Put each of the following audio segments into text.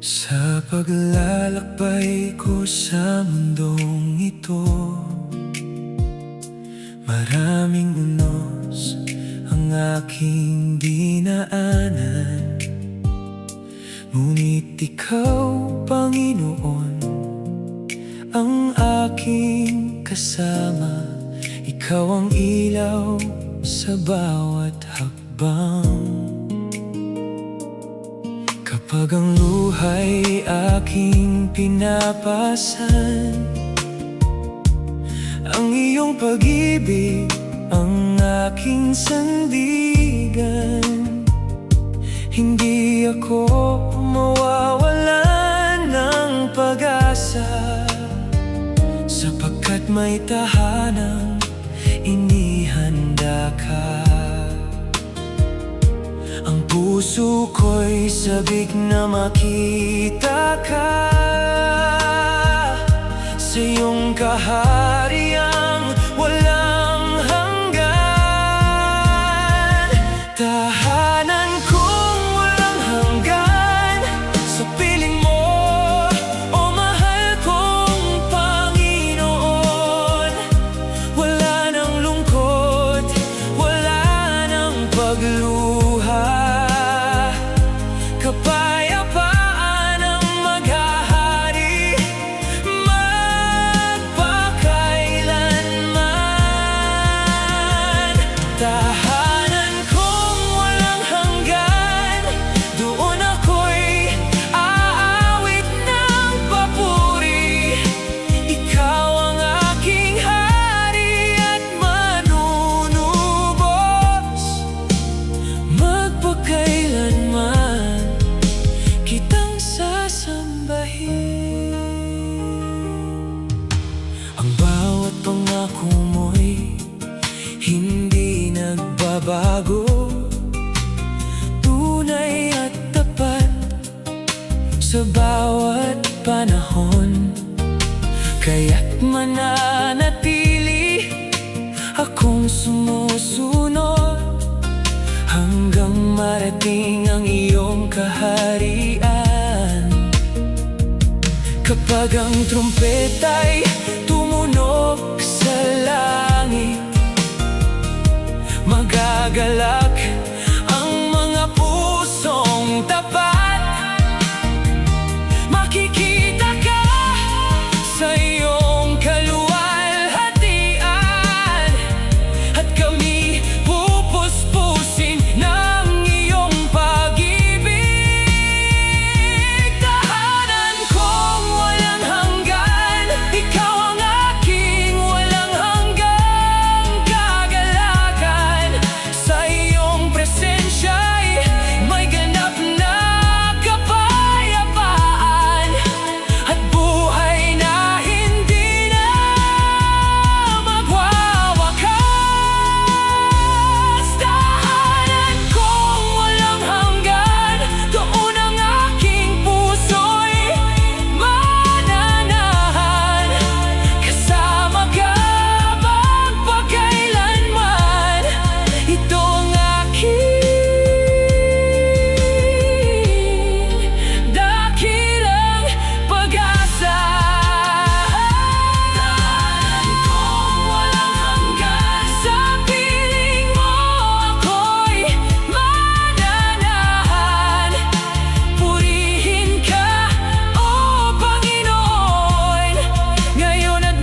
Sa paglalakbay ko sa mundong ito, maraming unos ang aking dinaanan. Ngunit ikaw, Panginoon, ang aking kasama. Ikaw ang ilaw sa bawat hakbang. Kapag ang luha'y aking pinapasan, ang iyong pag-ibig ang aking sandigan. Hindi ako mawawalan ng pag-asa, sapagkat may tahanang inihanda ka. Ang puso ko'y sabik na makita ka sa iyong kahariang walang hanggan. Tahanan kong walang hanggan sa piling mo, o mahal kong Panginoon. Wala nang lungkot, wala nang pagluha, kapayapaan ang maghahari magpakailanman. Tahanan kong walang hanggan, doon ako'y aawit ng papuri. Ikaw ang aking hari at manunubos, magpakailanman kitang sasambahin. Ang bawat pangako mo'y hindi nagbabago, tunay at tapat sa bawat panahon. Kaya't mananatili akong sumusunod hanggang marating ang iyong kaharian. Kapag ang trumpeta'y tumunog sa langit, magagalak ang mga pusong tapat. Makikita ka sa iyong kaluwalhatian, at kami pupuspusin ng iyong pag-ibig. Tahanan kong walang hanggan, ikaw ang aking walang hanggang kagalakan. Sa iyong presensya'y may ganap na kapayapaan at buhay na hindi na magwawakas. Tahanan kong walang hanggan, doon ang aking puso'y mananahan. Kasama ka magpakailanman, ito ang aking dakilang pag-asa. Tahanan kong walang hanggan, sa piling mo ako'y mananahan. Purihin ka, O Panginoon, ngayon at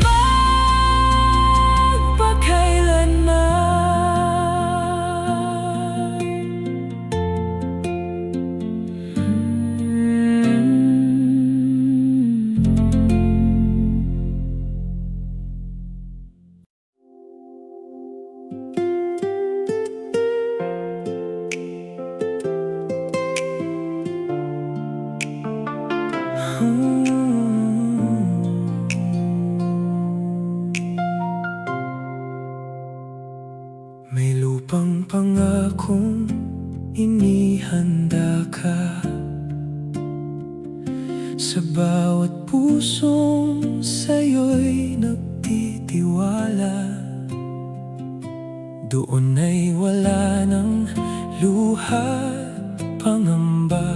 may lupang pangakong inihanda ka sa bawat pusong sa'yo'y nagtitiwala, doon ay wala ng luha at pangamba,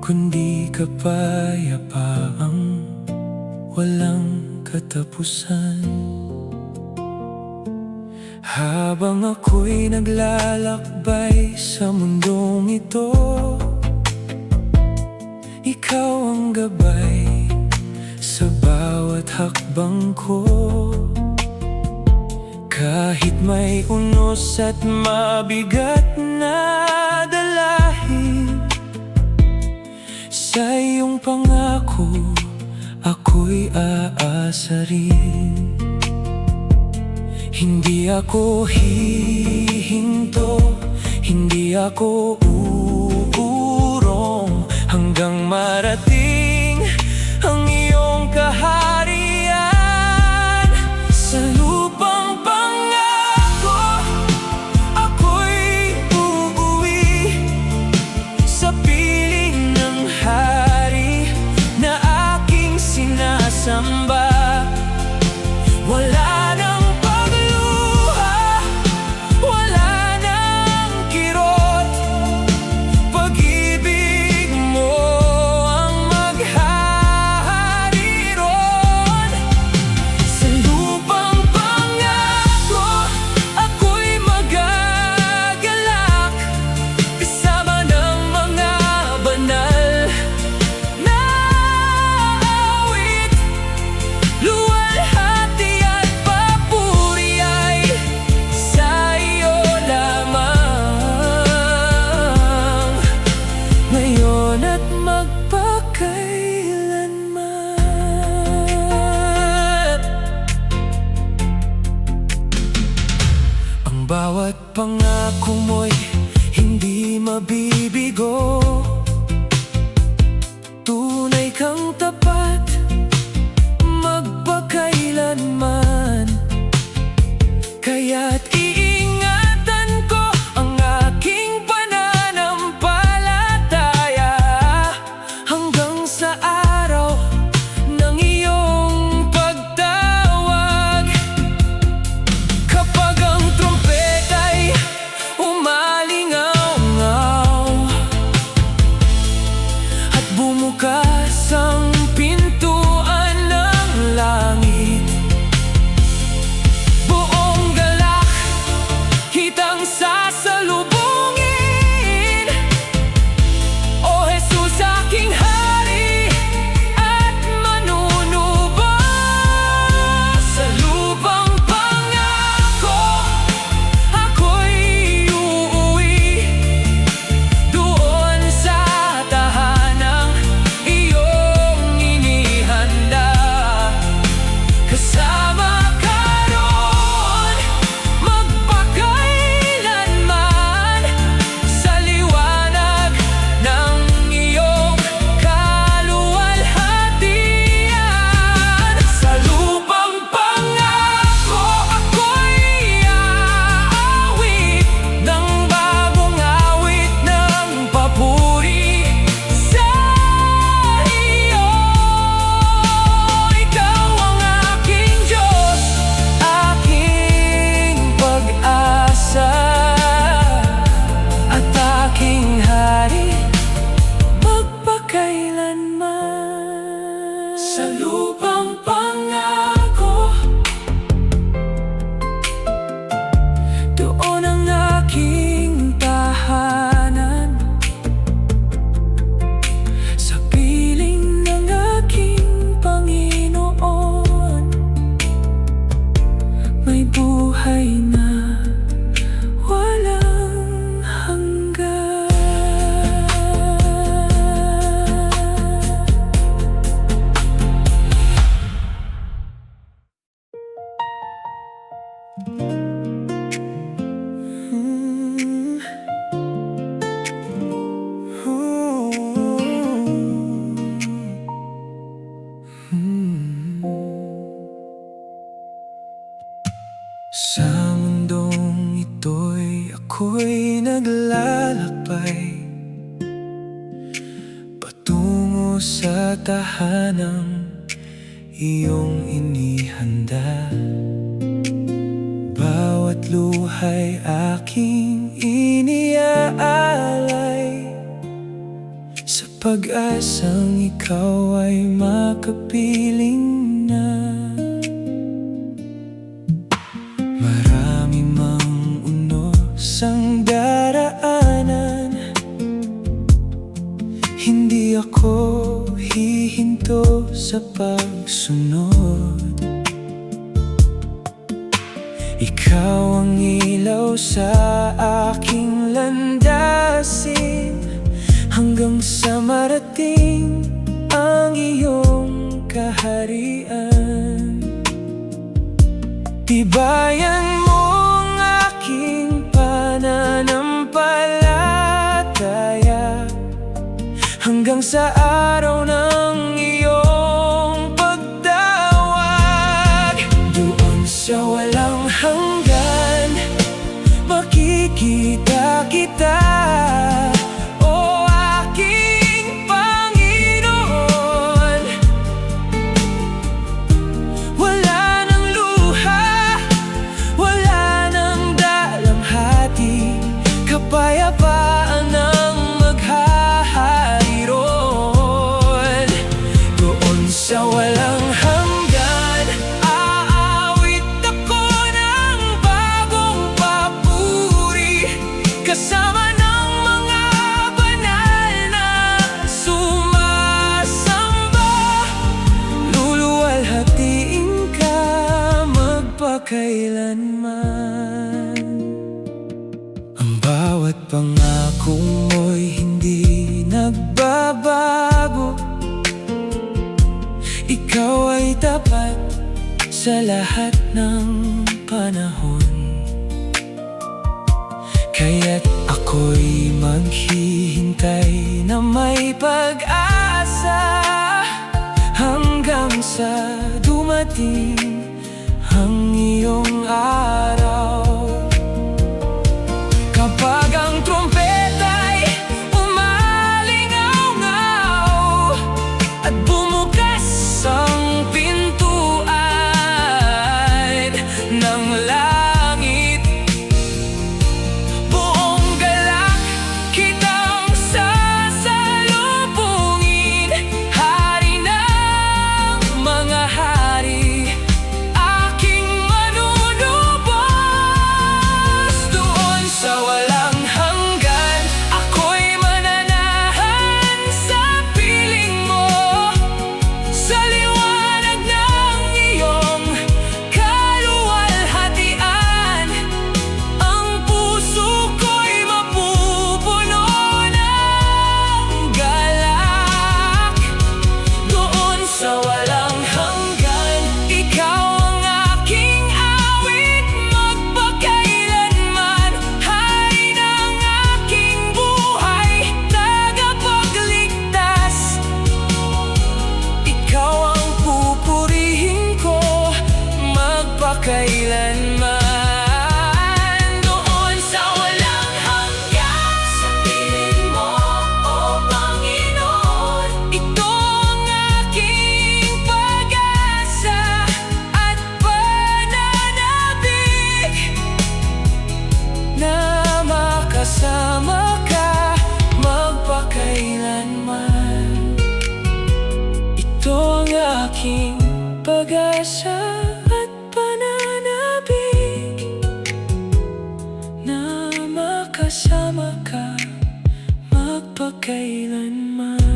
kundi kapayapaang walang katapusan. Habang ako'y naglalakbay sa mundong ito, ikaw ang gabay sa bawat hakbang ko. Kahit may unos at mabigat na dalahin, sa iyong pangako ako'y aasa rin. Hindi ako hihinto, hindi ako uurong, hanggang marating ang iyong kaharian. Sa lupang pangako ako'y uuwi, sa piling ng hari na aking sinasamba. Wala nang pagluha, wala nang kirot, pag-ibig mo ang maghahari ron. Sa lupang pangako ako'y magagalak, kasama ng mga banal na awit. Luwalhati at papuri ay sa iyo lamang, ngayon at magpakailanman. Ang bawat pangako mo'y hindi mabibigo, tunay kang tapat magpakailanman. Kaya't iingatan ko ang aking pananampalataya, hanggang sa araw ng iyong pagtawag. Kapag ang trumpeta'y umalingaw-ngaw at bumukas ang pintuan ng langit, buong galak kitang sasalubungin. O Jesus, aking hari at manunubos. Sa lupang pangako ako'y uuwi, doon sa tahanang iyong inihanda. Kasama ka roon magpakailanman, sa liwanag ng iyong kaluwalhatian. Sa lupang pangako ako'y aawit ng bagong awit ng papuri sa iyo. Ikaw ang aking Diyos, aking pag-asa at aking hari magpakailanman. Sa lupang pangako, doon ang aking tahanan, sa piling ng aking Panginoon. May buhay na walang hanggan. Sa mundong ito'y ako'y naglalakbay, patungo sa tahanang iyong inihanda. Bawat luha'y aking iniaalay, sa pag-asang ikaw ay makapiling na. Marami mang unos ang daraanan, hindi ako hihinto sa pagsunod. Ikaw ang ilaw sa aking landasin, hanggang sa marating ang iyong kaharian. Tibayan mo ang aking pananampalataya, hanggang sa araw ng iyong pagtawag. Doon sa walang hanggan, makikita kita, o aking Panginoon. Wala nang luha, wala nang dalamhati, kapayapaan ang maghahari roon. Doon sa walang hanggan, aawit ako ng bagong papuri, kasama ng mga banal na sumasamba. Luluwalhatiin ka magpakailanman. Ang bawat pangako mo'y hindi nagbabago, ikaw ay tapat sa lahat ng panahon. Kaya't ako'y maghihintay na may pag-asa, hanggang sa dumating ang iyong araw. Kapag ang trompeta'y umalingaw-ngaw at bumukas ang pintuan ng langit, buong galak kitang sasalubungin. Hari ng mga hari, aking manunubos. Doon sa walang hanggan, ako'y mananahan sa piling mo, sa liwanag ng iyong kaluwalhatian. Ang puso ko'y mapupuno ng galak. Doon sa walang hanggan, ikaw ang aking awit magpakailanman. Hari ng aking buhay, tagapagligtas, ikaw ang pupurihin ko magpakailanman. Doon sa walang hanggan, sa piling mo, o Panginoon. Ito ang aking pag-asa at pananabik, na makasama ka magpakailanman. Ito ang aking pag-asa at pananabik, na makasama ka magpakailanman.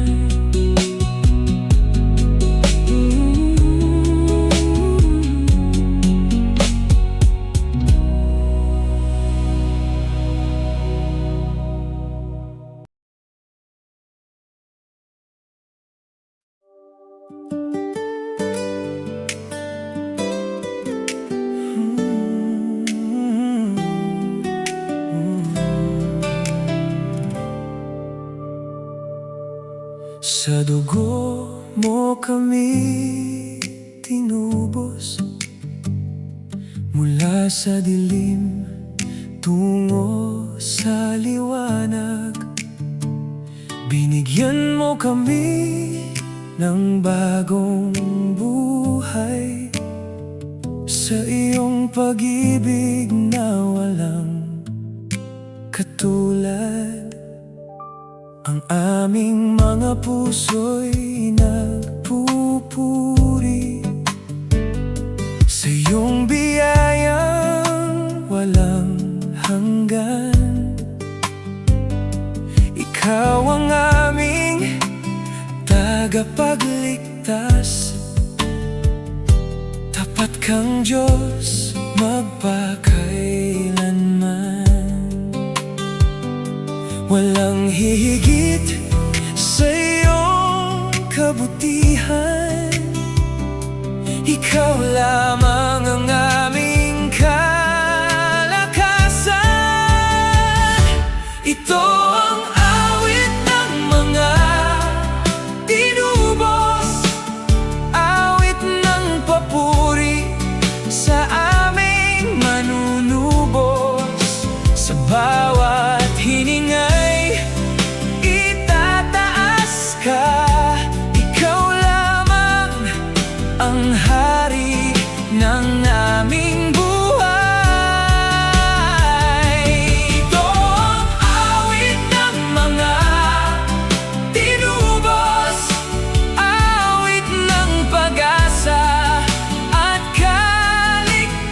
Sa dugo mo kami tinubos, mula sa dilim tungo sa liwanag. Binigyan mo kami ng bagong buhay sa iyong pag-ibig na walang katulad. Ang aming mga puso'y nagpupuri sa iyong biyayang walang hanggan. Ikaw ang aming tagapagligtas, tapat kang Diyos magpakailanman. Walang hihigit sa iyong kabutihan, ikaw lamang ang aming kalakasan. Ito ang awit ng mga tinubos, awit ng papuri sa aming manunubos. Sa bawat hiningay itataas ka, ikaw lamang ang hari ng aming buhay. Ito ang awit ng mga tinubos, awit ng pag-asa at kaligtasan.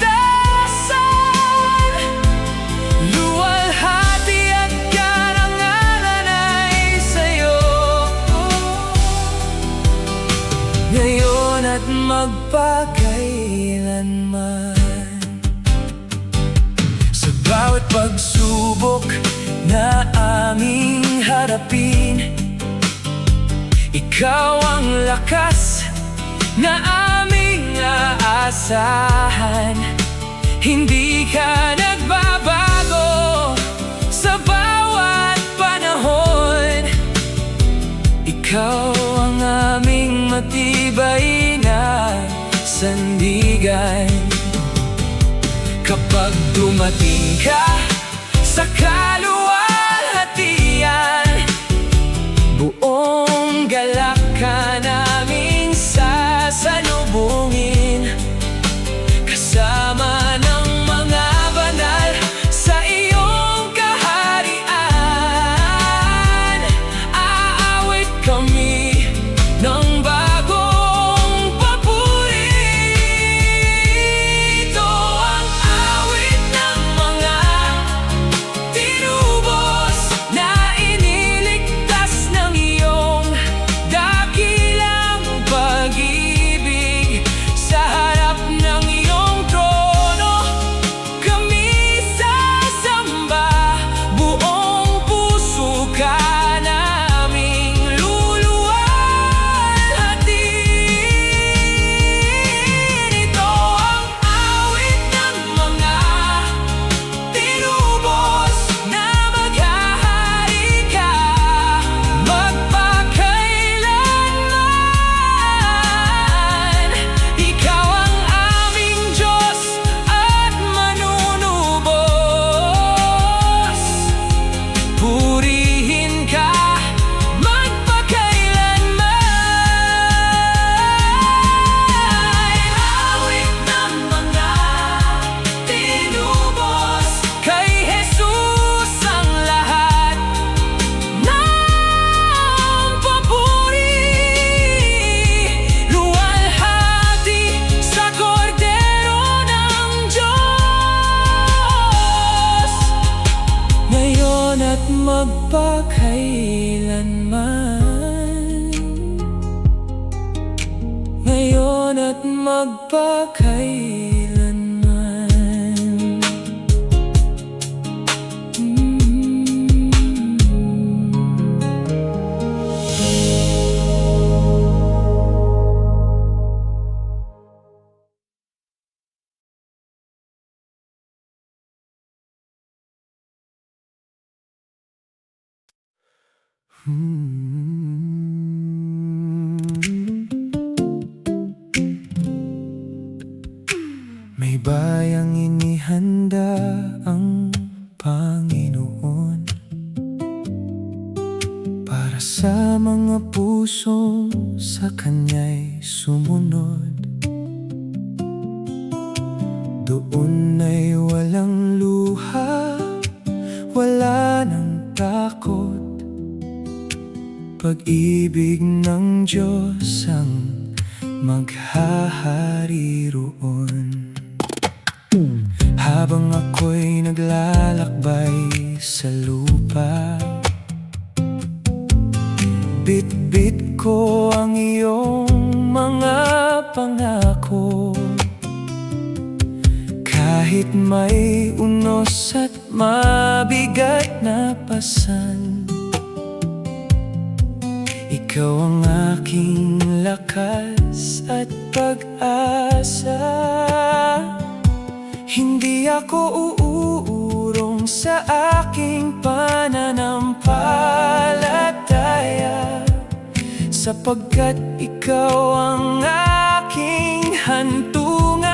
Luwalhati at karangalan ay sa'yo, ngayon at magpakailanman. Sa bawat pagsubok na aming harapin, ikaw ang lakas na aming aasahan. Hindi ka nagbabago sa bawat panahon, ikaw ang aming matibay na sandigan. Kapag dumating ka sa kaluwalhatian, buong galak ka naming sasalubungin, kasama ng mga banal sa iyong kaharian. Aawit kami ng bagong papuri. Ito ang awit ng mga tinubos na iniligtas ng iyong dakilang pag-ibig. Sa harap ng iyong trono kami sasamba, buong puso ka naming luluwalhatiin. Ito ang awit ng mga tinubos na maghahari ka magpakailanman. Ikaw ang aming Diyos at manunubos, purihin ka magpakailanman. Awit ng mga tinubos, kay Jesus ang lahat ng papuri. Luwalhati sa Kordero ng Diyos, ngayon at magpakailanman. Ngayon at magpakailanman. May bayang inihanda ang Panginoon para sa mga pusong sa kanya'y sumunod. Doon ay walang luha, wala nang takot. Pag-ibig ng Diyos ang maghahari roon. Habang ako'y naglalakbay sa lupa, bit-bit ko ang iyong mga pangako. Kahit may unos at mabigat na pasan, ikaw ang aking lakas at pag-asa. Hindi ako uurong sa aking pananampalataya, sapagkat ikaw ang aking hantungan.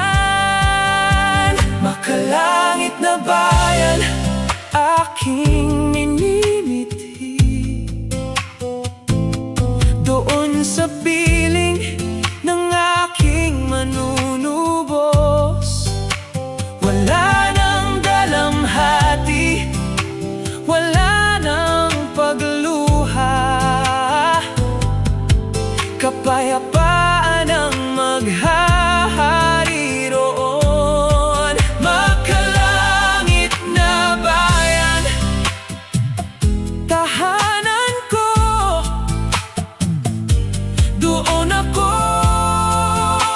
Makalangit na bayan, aking minimithi. Doon sa piling ng aking manunubos, wala nang dalamhati, wala nang pagluha. Kapayapaan ang maghahari roon. Makalangit na bayan, tahanan ko. Doon ako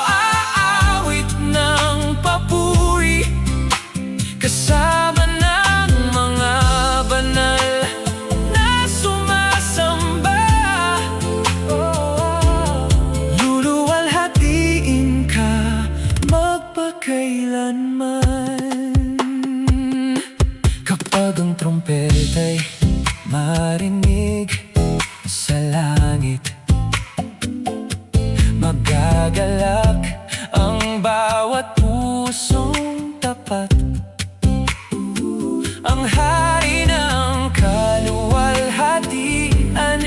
aawit ng papuri, kasama ng mga banal na sumasamba. Luluwalhatiin ka magpakailanman. Kapag ang trompeta'y marinig sa langit, magagalak ang bawat pusong tapat. Ang hari ng kaluwalhatian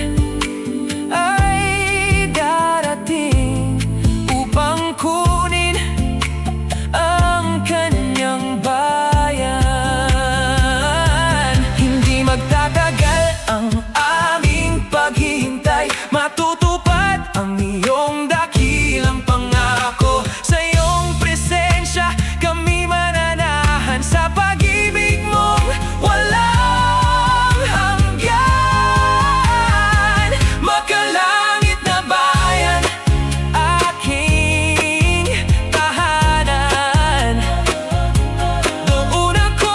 ay darating upang kunin ang kanyang bayan. Hindi magtatagal ang aming paghihintay, matutupad ang iyong dakilang pangako. Sa iyong presensya kami mananahan, sa pag-ibig mong walang hanggan. Makalangit na bayan, aking tahanan. Doon ako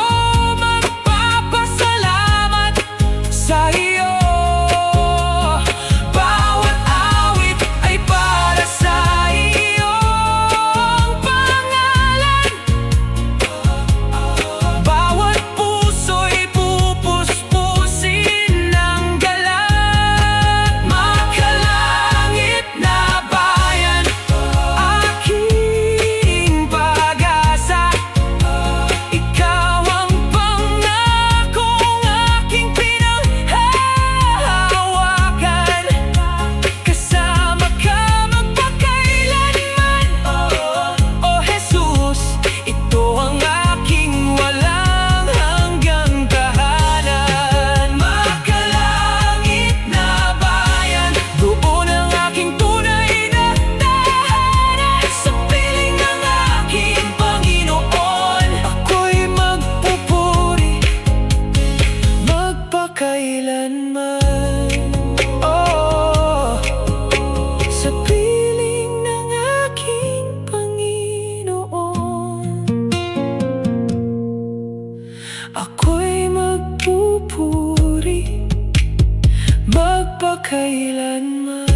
magpapasalamat sa iyo. Bawat awit ay para sa iyong pangalan. Bawat puso'y pupuspusin ng galang. Makalangit na bayan, aking pag-asa. Ikaw ang pangakong aking pinanghahawakan. Kasama ka magpakailanman, O Jesus. Ito ang aking walang hanggang tahanan. Makalangit na bayan, doon ang aking tunay na tahanan. Sa piling ng aking Panginoon, ako'y magpupuri magpakailanman. Oh, sa piling ng aking Panginoon, ako'y magpupuri magpakailanman.